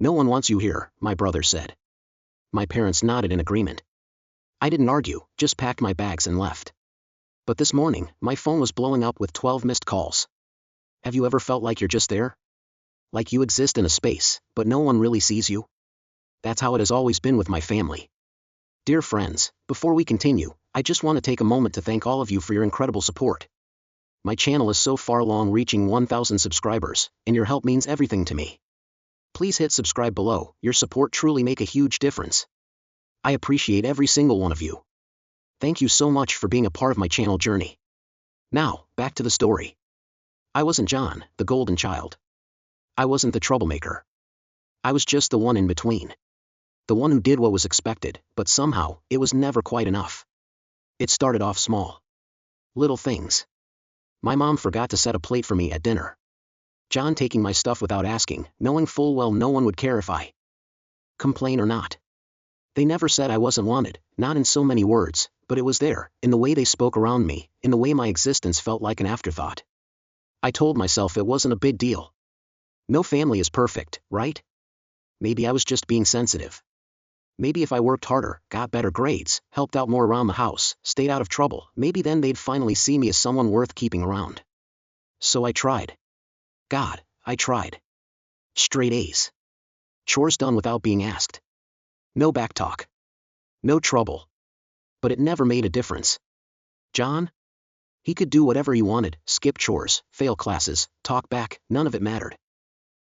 No one wants you here, my brother said. My parents nodded in agreement. I didn't argue, just packed my bags and left. But this morning, my phone was blowing up with 12 missed calls. Have you ever felt like you're just there? Like you exist in a space, but no one really sees you? That's how it has always been with my family. Dear friends, before we continue, I just want to take a moment to thank all of you for your incredible support. My channel is so far along, reaching 1,000 subscribers, and your help means everything to me. Please hit subscribe below, your support truly makes a huge difference. I appreciate every single one of you. Thank you so much for being a part of my channel journey. Now, back to the story. I wasn't John, the golden child. I wasn't the troublemaker. I was just the one in between. The one who did what was expected, but somehow, it was never quite enough. It started off small. Little things. My mom forgot to set a plate for me at dinner. John taking my stuff without asking, knowing full well no one would care if I complain or not. They never said I wasn't wanted, not in so many words, but it was there, in the way they spoke around me, in the way my existence felt like an afterthought. I told myself it wasn't a big deal. No family is perfect, right? Maybe I was just being sensitive. Maybe if I worked harder, got better grades, helped out more around the house, stayed out of trouble, maybe then they'd finally see me as someone worth keeping around. So I tried. God, I tried. Straight A's. Chores done without being asked. No backtalk. No trouble. But it never made a difference. John? He could do whatever he wanted, skip chores, fail classes, talk back, none of it mattered.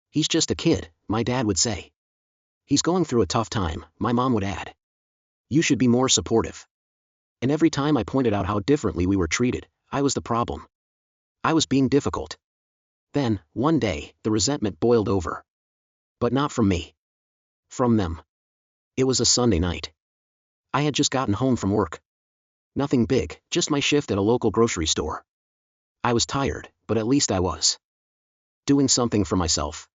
He's just a kid, my dad would say. He's going through a tough time, my mom would add. You should be more supportive. And every time I pointed out how differently we were treated, I was the problem. I was being difficult. Then, one day, the resentment boiled over. But not from me. From them. It was a Sunday night. I had just gotten home from work. Nothing big, just my shift at a local grocery store. I was tired, but at least I was doing something for myself.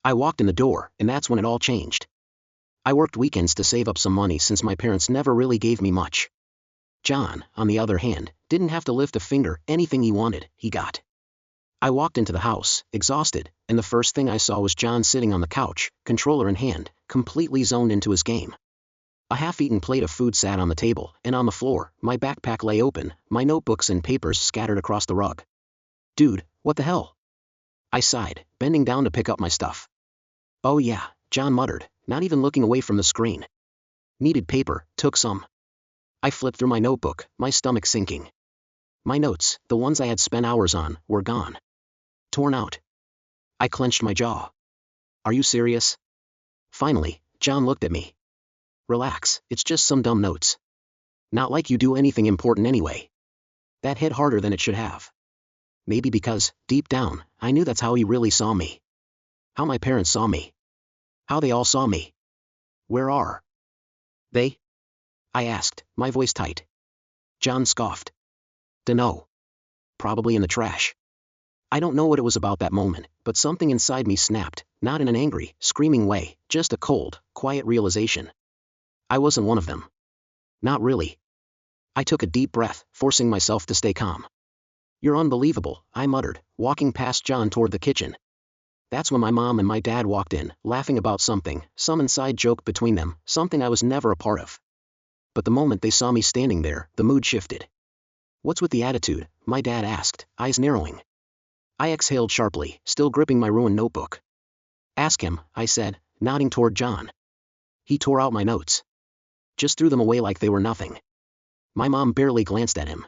I walked in the door, and that's when it all changed. I worked weekends to save up some money since my parents never really gave me much. John, on the other hand, didn't have to lift a finger, anything he wanted, he got. I walked into the house, exhausted, and the first thing I saw was John sitting on the couch, controller in hand, completely zoned into his game. A half-eaten plate of food sat on the table, and on the floor, my backpack lay open, my notebooks and papers scattered across the rug. Dude, what the hell? I sighed, bending down to pick up my stuff. Oh yeah, John muttered, not even looking away from the screen. Needed paper, took some. I flipped through my notebook, my stomach sinking. My notes, the ones I had spent hours on, were gone. Torn out. I clenched my jaw. Are you serious? Finally, John looked at me. Relax, it's just some dumb notes. Not like you do anything important anyway. That hit harder than it should have. Maybe because, deep down, I knew that's how he really saw me. How my parents saw me. How they all saw me. Where are they? I asked, my voice tight. John scoffed. Dunno. Probably in the trash. I don't know what it was about that moment, but something inside me snapped, not in an angry, screaming way, just a cold, quiet realization. I wasn't one of them. Not really. I took a deep breath, forcing myself to stay calm. You're unbelievable, I muttered, walking past John toward the kitchen. That's when my mom and my dad walked in, laughing about something, some inside joke between them, something I was never a part of. But the moment they saw me standing there, the mood shifted. What's with the attitude? My dad asked, eyes narrowing. I exhaled sharply, still gripping my ruined notebook. Ask him, I said, nodding toward John. He tore out my notes. Just threw them away like they were nothing. My mom barely glanced at him.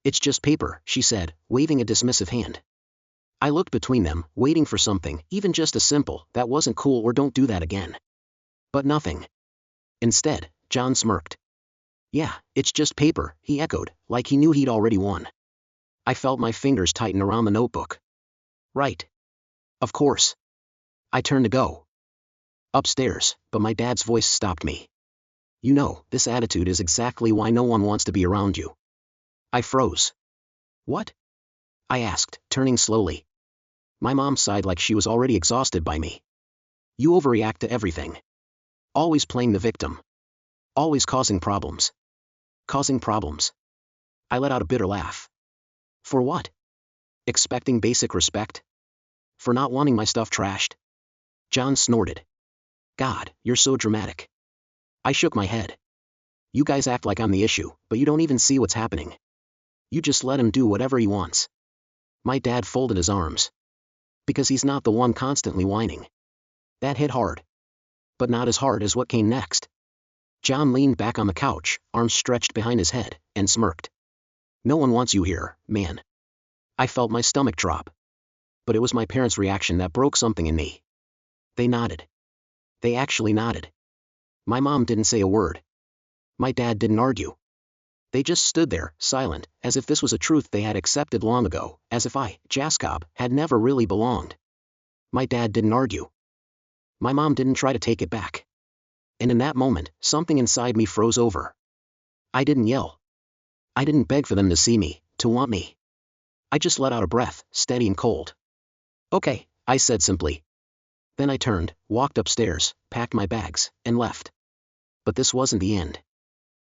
It's just paper, she said, waving a dismissive hand. I looked between them, waiting for something, even just a simple, that wasn't cool or don't do that again. But nothing. Instead, John smirked. Yeah, it's just paper, he echoed, like he knew he'd already won. I felt my fingers tighten around the notebook. Right. Of course. I turned to go upstairs, but my dad's voice stopped me. You know, this attitude is exactly why no one wants to be around you. I froze. What? I asked, turning slowly. My mom sighed like she was already exhausted by me. You overreact to everything. Always playing the victim. Always causing problems. Causing problems. I let out a bitter laugh. For what? Expecting basic respect? For not wanting my stuff trashed? John snorted. God, you're so dramatic. I shook my head. You guys act like I'm the issue, but you don't even see what's happening. You just let him do whatever he wants. My dad folded his arms. Because he's not the one constantly whining. That hit hard. But not as hard as what came next. John leaned back on the couch, arms stretched behind his head, and smirked. No one wants you here, man. I felt my stomach drop. But it was my parents' reaction that broke something in me. They nodded. They actually nodded. My mom didn't say a word. My dad didn't argue. They just stood there, silent, as if this was a truth they had accepted long ago, as if I, Jaskob, had never really belonged. My dad didn't argue. My mom didn't try to take it back. And in that moment, something inside me froze over. I didn't yell. I didn't beg for them to see me, to want me. I just let out a breath, steady and cold. Okay, I said simply. Then I turned, walked upstairs, packed my bags, and left. But this wasn't the end.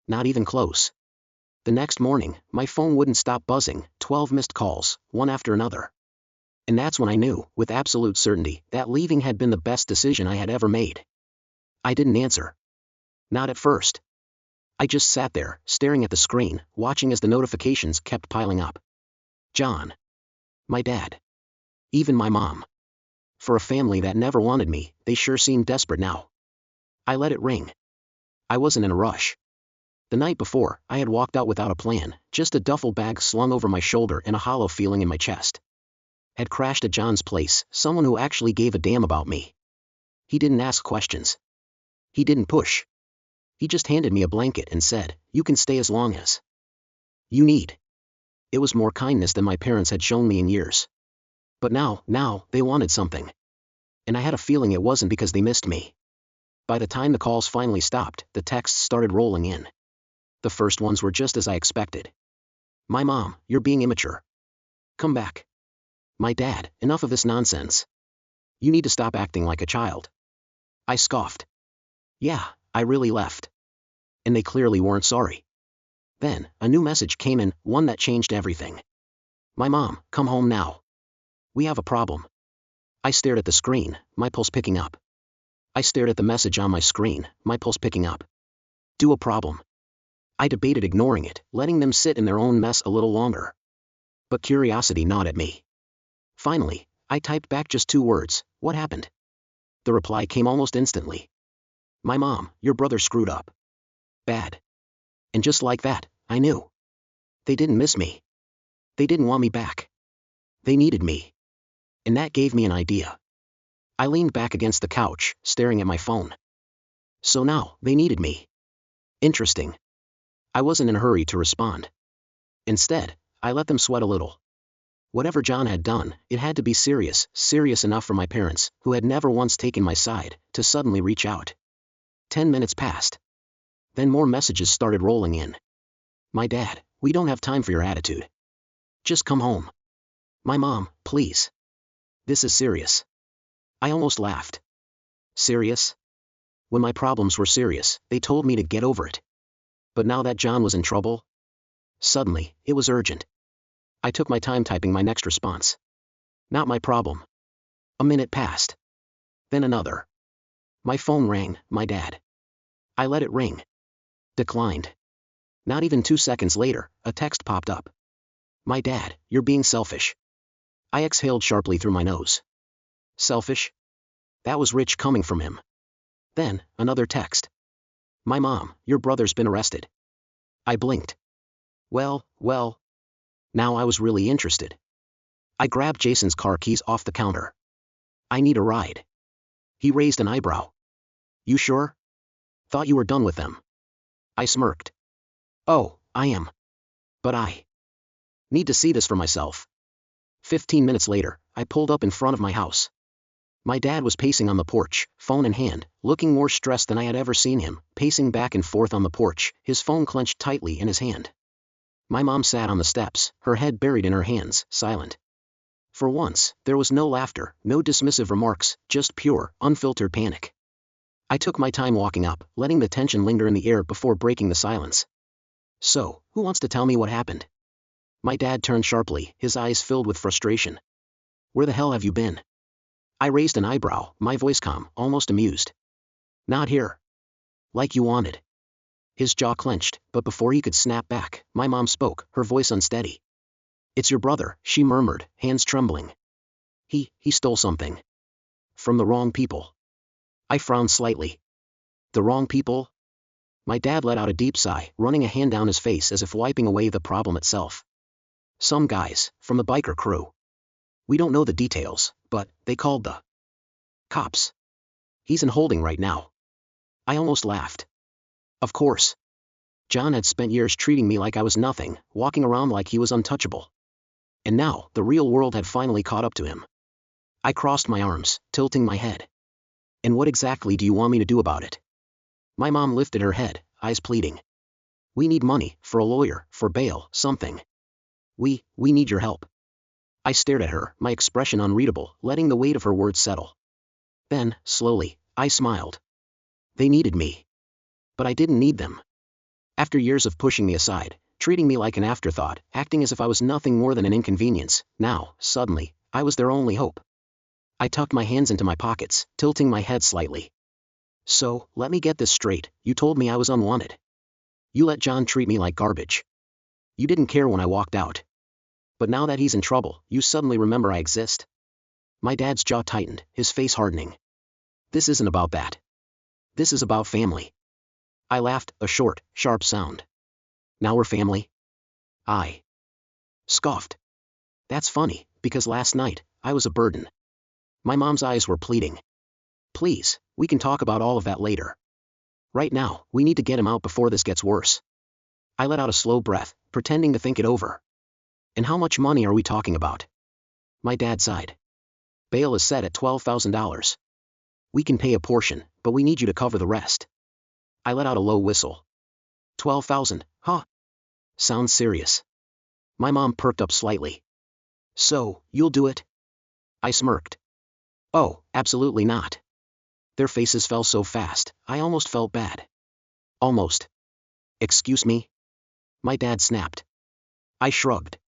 Not even close. The next morning, my phone wouldn't stop buzzing, 12 missed calls, one after another. And that's when I knew, with absolute certainty, that leaving had been the best decision I had ever made. I didn't answer. Not at first. I just sat there, staring at the screen, watching as the notifications kept piling up. John. My dad. Even my mom. For a family that never wanted me, they sure seemed desperate now. I let it ring. I wasn't in a rush. The night before, I had walked out without a plan, just a duffel bag slung over my shoulder and a hollow feeling in my chest. Had crashed at John's place, someone who actually gave a damn about me. He didn't ask questions. He didn't push. He just handed me a blanket and said, "You can stay as long as you need." It was more kindness than my parents had shown me in years. But now, they wanted something. And I had a feeling it wasn't because they missed me. By the time the calls finally stopped, the texts started rolling in. The first ones were just as I expected. My mom, you're being immature. Come back. My dad, enough of this nonsense. You need to stop acting like a child. I scoffed. Yeah, I really left. And they clearly weren't sorry. Then, a new message came in, one that changed everything. My mom, come home now. We have a problem. I stared at the screen, my pulse picking up. I stared at the message on my screen, my pulse picking up. Do a problem. I debated ignoring it, letting them sit in their own mess a little longer. But curiosity gnawed at me. Finally, I typed back just 2 words, what happened? The reply came almost instantly. My mom, your brother screwed up. Bad. And just like that, I knew. They didn't miss me. They didn't want me back. They needed me. And that gave me an idea. I leaned back against the couch, staring at my phone. So now, they needed me. Interesting. I wasn't in a hurry to respond. Instead, I let them sweat a little. Whatever John had done, it had to be serious, serious enough for my parents, who had never once taken my side, to suddenly reach out. 10 minutes passed. Then more messages started rolling in. My dad, we don't have time for your attitude. Just come home. My mom, please. This is serious. I almost laughed. Serious? When my problems were serious, they told me to get over it. But now that John was in trouble? Suddenly, it was urgent. I took my time typing my next response. Not my problem. A minute passed. Then another. My phone rang, my dad. I let it ring. Declined. Not even 2 seconds later, a text popped up. My dad, you're being selfish. I exhaled sharply through my nose. Selfish? That was rich coming from him. Then, another text. My mom, your brother's been arrested. I blinked. Well. Now I was really interested. I grabbed Jason's car keys off the counter. I need a ride. He raised an eyebrow. You sure? Thought you were done with them. I smirked. Oh, I am. But I need to see this for myself. 15 minutes later, I pulled up in front of my house. My dad was pacing on the porch, phone in hand, looking more stressed than I had ever seen him, pacing back and forth on the porch, his phone clenched tightly in his hand. My mom sat on the steps, her head buried in her hands, silent. For once, there was no laughter, no dismissive remarks, just pure, unfiltered panic. I took my time walking up, letting the tension linger in the air before breaking the silence. So, who wants to tell me what happened? My dad turned sharply, his eyes filled with frustration. Where the hell have you been? I raised an eyebrow, my voice calm, almost amused. Not here. Like you wanted. His jaw clenched, but before he could snap back, my mom spoke, her voice unsteady. It's your brother, she murmured, hands trembling. He stole something. From the wrong people. I frowned slightly. The wrong people? My dad let out a deep sigh, running a hand down his face as if wiping away the problem itself. Some guys, from the biker crew. We don't know the details, but they called the cops. He's in holding right now. I almost laughed. Of course. John had spent years treating me like I was nothing, walking around like he was untouchable. And now, the real world had finally caught up to him. I crossed my arms, tilting my head. And what exactly do you want me to do about it? My mom lifted her head, eyes pleading. We need money, for a lawyer, for bail, something. We need your help. I stared at her, my expression unreadable, letting the weight of her words settle. Then, slowly, I smiled. They needed me. But I didn't need them. After years of pushing me aside, treating me like an afterthought, acting as if I was nothing more than an inconvenience, now, suddenly, I was their only hope. I tucked my hands into my pockets, tilting my head slightly. So, let me get this straight, you told me I was unwanted. You let John treat me like garbage. You didn't care when I walked out. But now that he's in trouble, you suddenly remember I exist? My dad's jaw tightened, his face hardening. This isn't about that. This is about family. I laughed, a short, sharp sound. Now we're family? I scoffed. That's funny, because last night, I was a burden. My mom's eyes were pleading. Please, we can talk about all of that later. Right now, we need to get him out before this gets worse. I let out a slow breath, pretending to think it over. And how much money are we talking about? My dad sighed. Bail is set at $12,000. We can pay a portion, but we need you to cover the rest. I let out a low whistle. 12,000, huh? Sounds serious. My mom perked up slightly. So, you'll do it? I smirked. Oh, absolutely not. Their faces fell so fast, I almost felt bad. Almost. Excuse me? My dad snapped. I shrugged.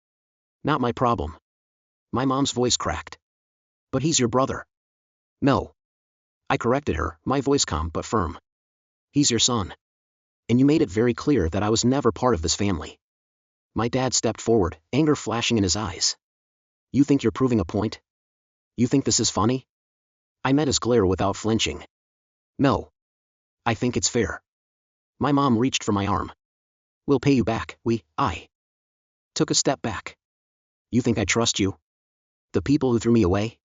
Not my problem. My mom's voice cracked. But he's your brother. No. I corrected her, my voice calm but firm. He's your son. And you made it very clear that I was never part of this family. My dad stepped forward, anger flashing in his eyes. You think you're proving a point? You think this is funny? I met his glare without flinching. No. I think it's fair. My mom reached for my arm. We'll pay you back, I took a step back. You think I trust you? The people who threw me away?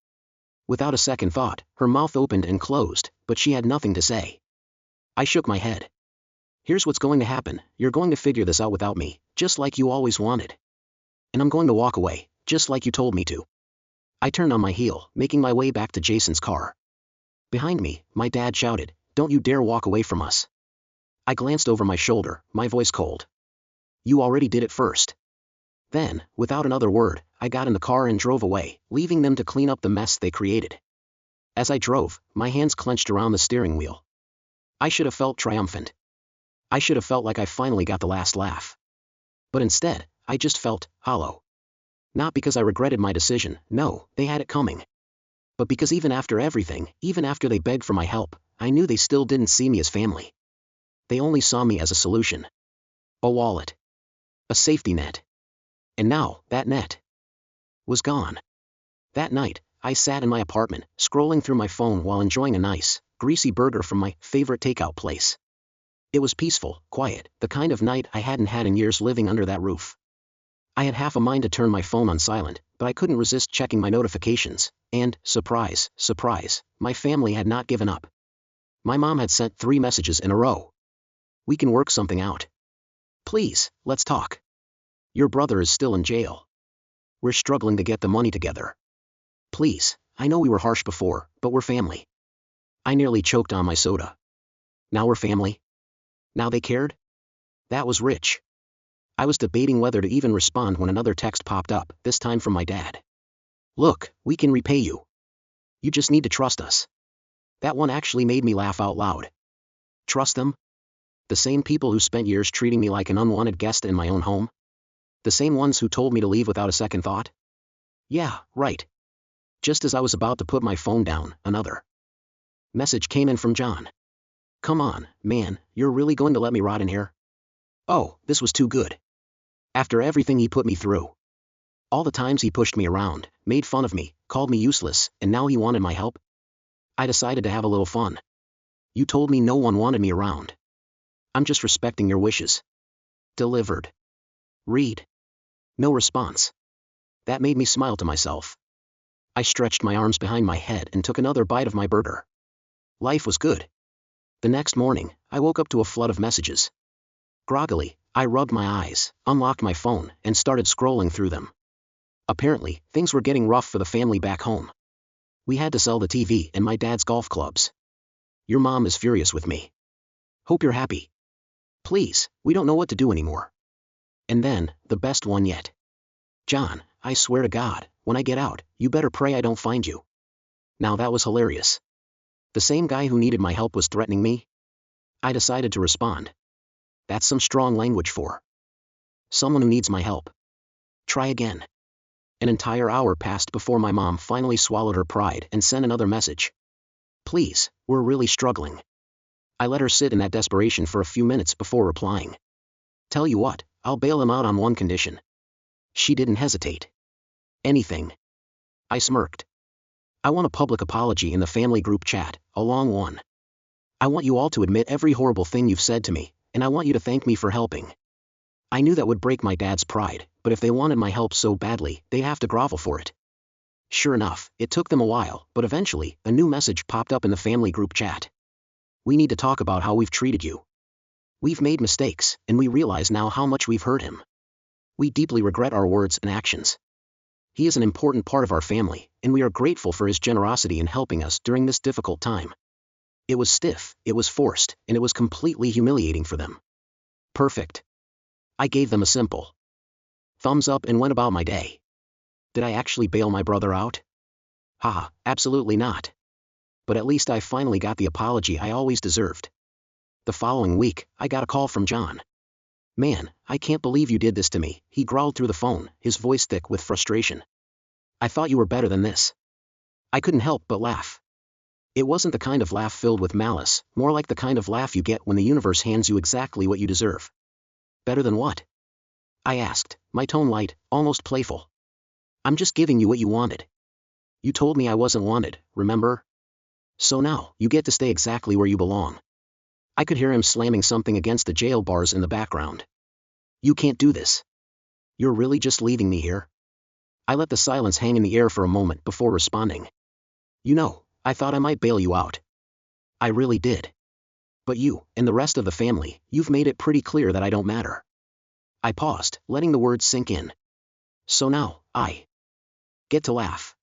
Without a second thought, her mouth opened and closed, but she had nothing to say. I shook my head. Here's what's going to happen, you're going to figure this out without me, just like you always wanted. And I'm going to walk away, just like you told me to. I turned on my heel, making my way back to Jason's car. Behind me, my dad shouted, "Don't you dare walk away from us." I glanced over my shoulder, my voice cold. You already did it first. Then, without another word, I got in the car and drove away, leaving them to clean up the mess they created. As I drove, my hands clenched around the steering wheel. I should have felt triumphant. I should have felt like I finally got the last laugh. But instead, I just felt hollow. Not because I regretted my decision, no, they had it coming. But because even after everything, even after they begged for my help, I knew they still didn't see me as family. They only saw me as a solution. A wallet. A safety net. And now, that net was gone. That night, I sat in my apartment, scrolling through my phone while enjoying a nice, greasy burger from my favorite takeout place. It was peaceful, quiet, the kind of night I hadn't had in years living under that roof. I had half a mind to turn my phone on silent, but I couldn't resist checking my notifications, and, surprise, surprise, my family had not given up. My mom had sent 3 messages in a row. We can work something out. Please, let's talk. Your brother is still in jail. We're struggling to get the money together. Please, I know we were harsh before, but we're family. I nearly choked on my soda. Now we're family? Now they cared? That was rich. I was debating whether to even respond when another text popped up, this time from my dad. Look, we can repay you. You just need to trust us. That one actually made me laugh out loud. Trust them? The same people who spent years treating me like an unwanted guest in my own home? The same ones who told me to leave without a second thought? Yeah, right. Just as I was about to put my phone down, another message came in from John. Come on, man, you're really going to let me rot in here? Oh, this was too good. After everything he put me through. All the times he pushed me around, made fun of me, called me useless, and now he wanted my help? I decided to have a little fun. You told me no one wanted me around. I'm just respecting your wishes. Delivered. Read. No response. That made me smile to myself. I stretched my arms behind my head and took another bite of my burger. Life was good. The next morning, I woke up to a flood of messages. Groggily, I rubbed my eyes, unlocked my phone, and started scrolling through them. Apparently, things were getting rough for the family back home. We had to sell the TV and my dad's golf clubs. Your mom is furious with me. Hope you're happy. Please, we don't know what to do anymore. And then, the best one yet. John, I swear to God, when I get out, you better pray I don't find you. Now that was hilarious. The same guy who needed my help was threatening me? I decided to respond. That's some strong language for someone who needs my help. Try again. An entire hour passed before my mom finally swallowed her pride and sent another message. Please, we're really struggling. I let her sit in that desperation for a few minutes before replying. Tell you what, I'll bail him out on one condition. She didn't hesitate. Anything. I smirked. I want a public apology in the family group chat, a long one. I want you all to admit every horrible thing you've said to me, and I want you to thank me for helping. I knew that would break my dad's pride, but if they wanted my help so badly, they'd have to grovel for it. Sure enough, it took them a while, but eventually, a new message popped up in the family group chat. We need to talk about how we've treated you. We've made mistakes, and we realize now how much we've hurt him. We deeply regret our words and actions. He is an important part of our family, and we are grateful for his generosity in helping us during this difficult time. It was stiff, it was forced, and it was completely humiliating for them. Perfect. I gave them a simple thumbs up and went about my day. Did I actually bail my brother out? Haha, absolutely not. But at least I finally got the apology I always deserved. The following week, I got a call from John. Man, I can't believe you did this to me, he growled through the phone, his voice thick with frustration. I thought you were better than this. I couldn't help but laugh. It wasn't the kind of laugh filled with malice, more like the kind of laugh you get when the universe hands you exactly what you deserve. Better than what? I asked, my tone light, almost playful. I'm just giving you what you wanted. You told me I wasn't wanted, remember? So now, you get to stay exactly where you belong. I could hear him slamming something against the jail bars in the background. You can't do this. You're really just leaving me here? I let the silence hang in the air for a moment before responding. You know, I thought I might bail you out. I really did. But you, and the rest of the family, you've made it pretty clear that I don't matter. I paused, letting the words sink in. So now, I get to laugh.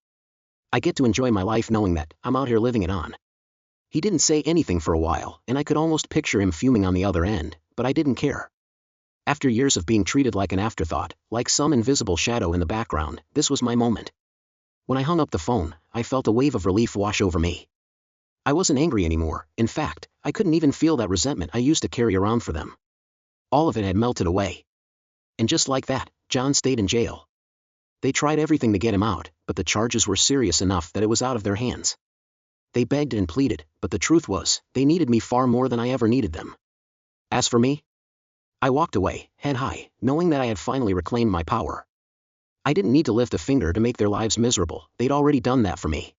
I get to enjoy my life knowing that I'm out here living it on. He didn't say anything for a while, and I could almost picture him fuming on the other end, but I didn't care. After years of being treated like an afterthought, like some invisible shadow in the background, this was my moment. When I hung up the phone, I felt a wave of relief wash over me. I wasn't angry anymore, in fact, I couldn't even feel that resentment I used to carry around for them. All of it had melted away. And just like that, John stayed in jail. They tried everything to get him out, but the charges were serious enough that it was out of their hands. They begged and pleaded, but the truth was, they needed me far more than I ever needed them. As for me, I walked away, head high, knowing that I had finally reclaimed my power. I didn't need to lift a finger to make their lives miserable, they'd already done that for me.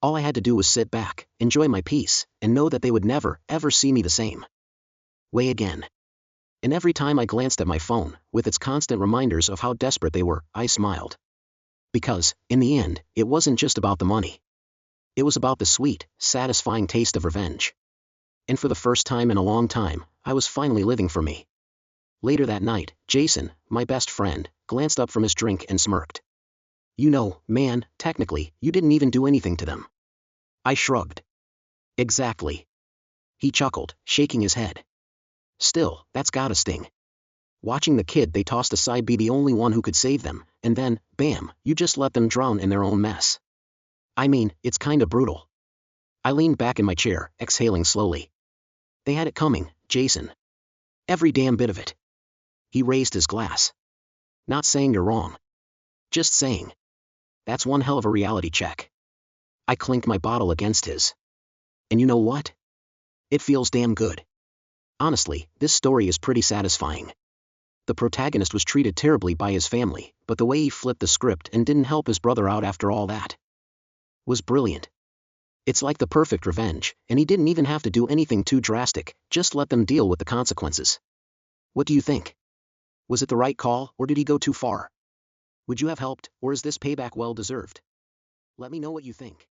All I had to do was sit back, enjoy my peace, and know that they would never, ever see me the same way again. And every time I glanced at my phone, with its constant reminders of how desperate they were, I smiled. Because, in the end, it wasn't just about the money. It was about the sweet, satisfying taste of revenge. And for the first time in a long time, I was finally living for me. Later that night, Jason, my best friend, glanced up from his drink and smirked. You know, man, technically, you didn't even do anything to them. I shrugged. Exactly. He chuckled, shaking his head. Still, that's gotta sting. Watching the kid they tossed aside be the only one who could save them, and then, bam, you just let them drown in their own mess. I mean, it's kinda brutal. I leaned back in my chair, exhaling slowly. They had it coming, Jason. Every damn bit of it. He raised his glass. Not saying you're wrong. Just saying. That's one hell of a reality check. I clinked my bottle against his. And you know what? It feels damn good. Honestly, this story is pretty satisfying. The protagonist was treated terribly by his family, but the way he flipped the script and didn't help his brother out after all that was brilliant. It's like the perfect revenge, and he didn't even have to do anything too drastic, just let them deal with the consequences. What do you think? Was it the right call, or did he go too far? Would you have helped, or is this payback well deserved? Let me know what you think.